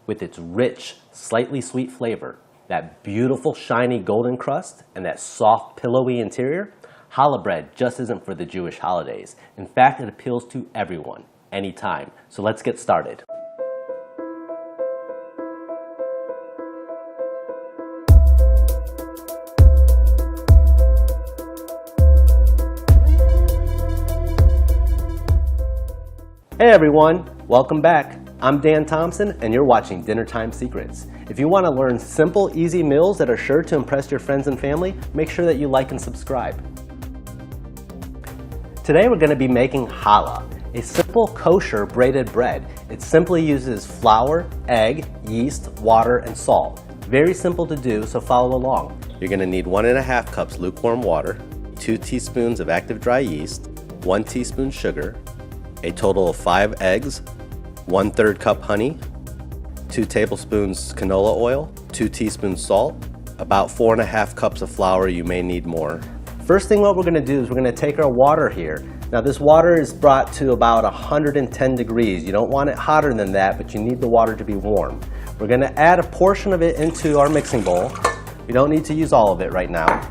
with its rich, slightly sweet flavor, that beautiful shiny golden crust, and that soft pillowy interior, challah bread just isn't for the Jewish holidays. In fact, it appeals to everyone, anytime. So let's get started. Hey everyone, welcome back. I'm Dan Thompson and you're watching Dinner Time Secrets. If you want to learn simple, easy meals that are sure to impress your friends and family, make sure that you like and subscribe. Today we're going to be making challah, a simple kosher braided bread. It simply uses flour, egg, yeast, water, and salt. Very simple to do, so follow along. You're going to need 1.5 cups lukewarm water, 2 teaspoons of active dry yeast, 1 teaspoon sugar, a total of 5 eggs, 1/3 cup honey, 2 tablespoons canola oil, 2 teaspoons salt, about 4.5 cups of flour. You may need more. First thing what we're going to do is we're going to take our water here. Now this water is brought to about 110 degrees. You don't want it hotter than that, but you need the water to be warm. We're going to add a portion of it into our mixing bowl. We don't need to use all of it right now.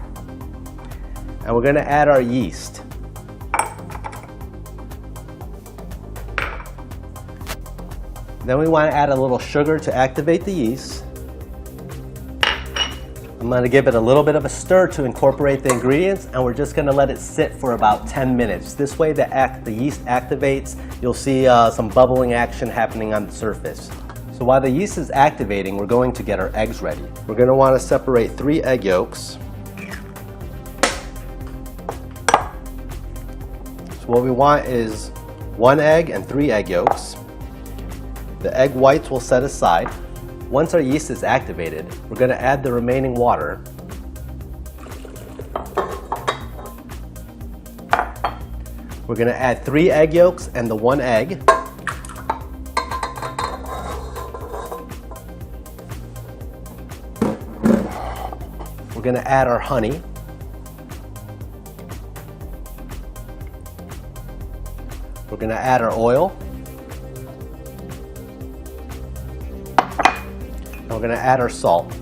And we're going to add our yeast. Then we want to add a little sugar to activate the yeast. I'm going to give it a little bit of a stir to incorporate the ingredients, and we're just going to let it sit for about 10 minutes. This way the yeast activates. You'll see some bubbling action happening on the surface. So while the yeast is activating, we're going to get our eggs ready. We're going to want to separate 3 egg yolks. So what we want is 1 egg and 3 egg yolks. The egg whites will set aside. Once our yeast is activated, we're going to add the remaining water. We're going to add 3 egg yolks and the 1 egg. We're going to add our honey. We're going to add our oil. We're going to add our salt.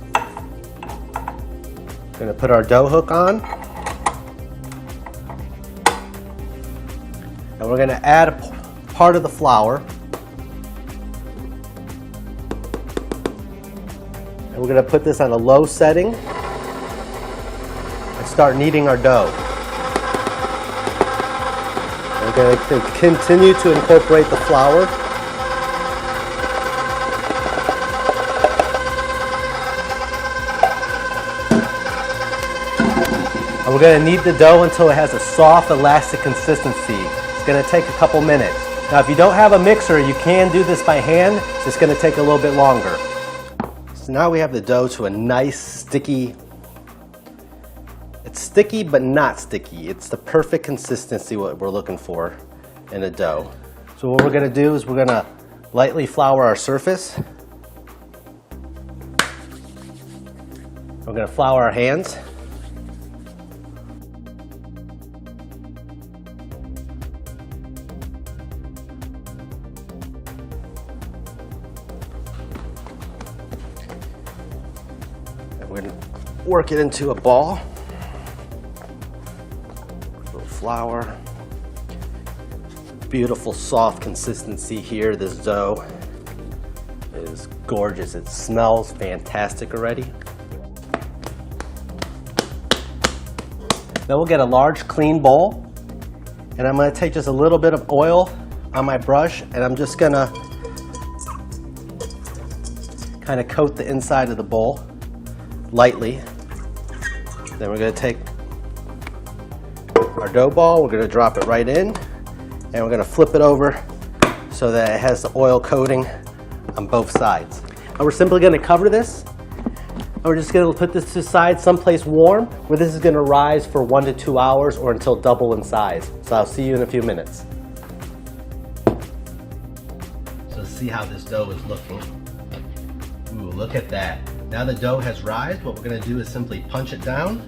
We're going to put our dough hook on. And we're going to add a part of the flour. And we're going to put this on a low setting and start kneading our dough. And we're going to continue to incorporate the flour. And we're going to knead the dough until it has a soft, elastic consistency. It's going to take a couple minutes. Now, if you don't have a mixer, you can do this by hand. It's just going to take a little bit longer. So now we have the dough to a nice, sticky. It's sticky, but not sticky. It's the perfect consistency what we're looking for in a dough. So what we're going to do is we're going to lightly flour our surface. We're going to flour our hands. We're going to work it into a ball. A little flour. Beautiful soft consistency here. This dough is gorgeous. It smells fantastic already. Then we'll get a large clean bowl, and I'm going to take just a little bit of oil on my brush, and I'm just going to kind of coat the inside of the bowl lightly. Then we're going to take our dough ball, we're going to drop it right in, and we're going to flip it over so that it has the oil coating on both sides. And we're simply going to cover this, and we're just going to put this to the side someplace warm where this is going to rise for 1 to 2 hours or until double in size. So I'll see you in a few minutes. So see how this dough is looking. Ooh, look at that. Now the dough has rised. What we're going to do is simply punch it down.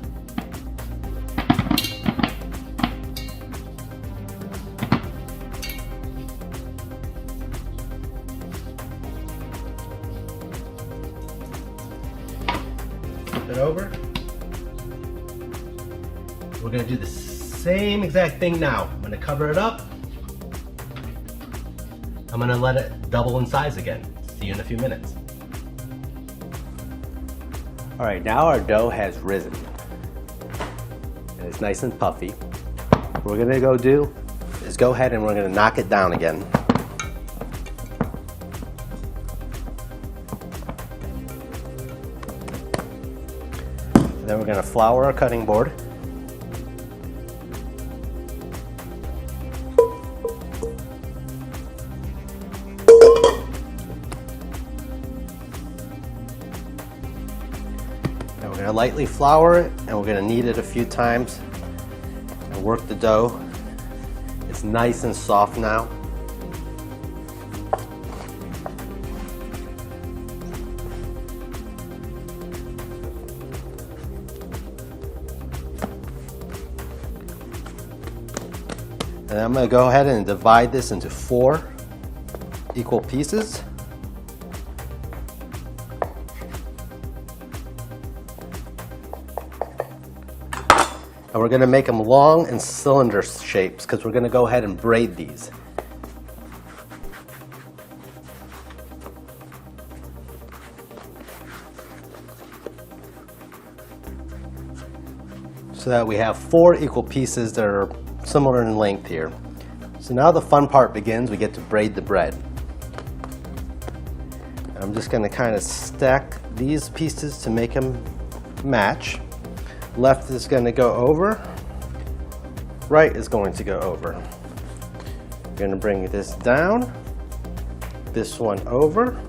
flip it over. We're gonna do the same exact thing now. I'm gonna cover it up. I'm gonna let it double in size again. See you in a few minutes. All right, now our dough has risen. And it's nice and puffy. What we're gonna go do is go ahead and we're gonna knock it down again. And then we're gonna flour our cutting board. And we're gonna lightly flour it, and we're gonna knead it a few times and work the dough. It's nice and soft now. And I'm going to go ahead and divide this into 4 equal pieces. And we're going to make them long and cylinder shapes because we're going to go ahead and braid these. So that we have 4 equal pieces that are similar in length here. So now the fun part begins. We get to braid the bread. I'm just going to kind of stack these pieces to make them match. Left is going to go over. Right is going to go over. We're going to bring this down. This one over.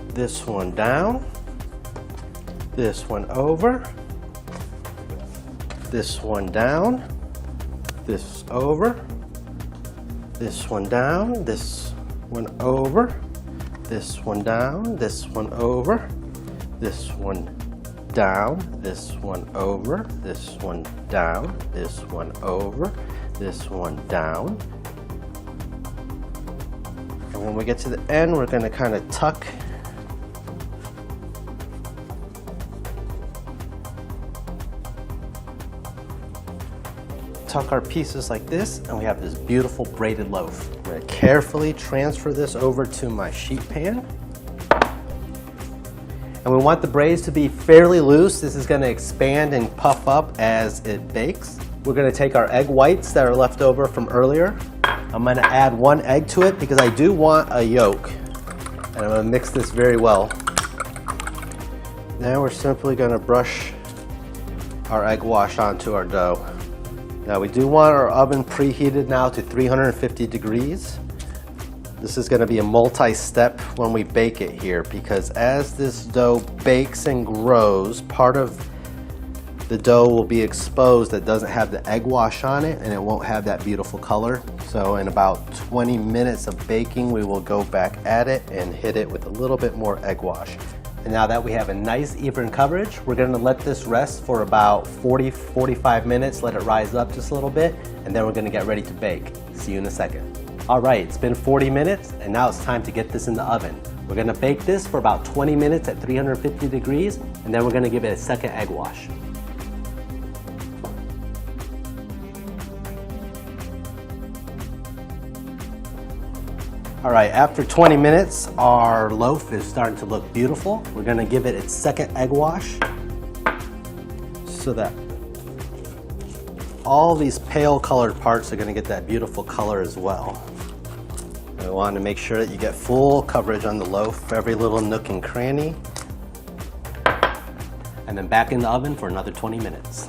This one down. This one over. This one down. This over. This one down. This one over. This one down. This one over. This one down, this one over, this one down, this one over, this one down. And when we get to the end, we're going to kind of tuck our pieces like this, and we have this beautiful braided loaf. I'm going to carefully transfer this over to my sheet pan. And we want the braids to be fairly loose. This is going to expand and puff up as it bakes. We're going to take our egg whites that are left over from earlier. I'm going to add 1 egg to it because I do want a yolk. And I'm going to mix this very well. Now we're simply going to brush our egg wash onto our dough. Now we do want our oven preheated now to 350 degrees. This is going to be a multi-step when we bake it here, because as this dough bakes and grows, part of the dough will be exposed that doesn't have the egg wash on it, and it won't have that beautiful color. So in about 20 minutes of baking, we will go back at it and hit it with a little bit more egg wash. And now that we have a nice even coverage, we're going to let this rest for about 40-45 minutes, let it rise up just a little bit, and then we're going to get ready to bake. See you in a second. All right, it's been 40 minutes, and now it's time to get this in the oven. We're gonna bake this for about 20 minutes at 350 degrees, and then we're gonna give it a second egg wash. All right, after 20 minutes, our loaf is starting to look beautiful. We're gonna give it its second egg wash so that all these pale colored parts are gonna get that beautiful color as well. We want to make sure that you get full coverage on the loaf, every little nook and cranny. And then back in the oven for another 20 minutes.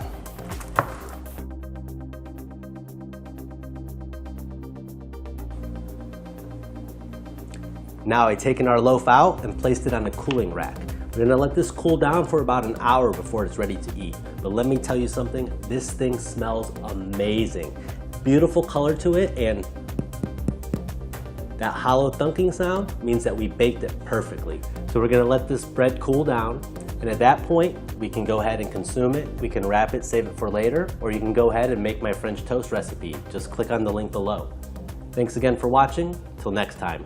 Now I've taken our loaf out and placed it on a cooling rack. We're gonna let this cool down for about an hour before it's ready to eat. But let me tell you something, this thing smells amazing. Beautiful color to it, and that hollow thunking sound means that we baked it perfectly. So we're gonna let this bread cool down, and at that point, we can go ahead and consume it. We can wrap it, save it for later, or you can go ahead and make my French toast recipe. Just click on the link below. Thanks again for watching. Till next time.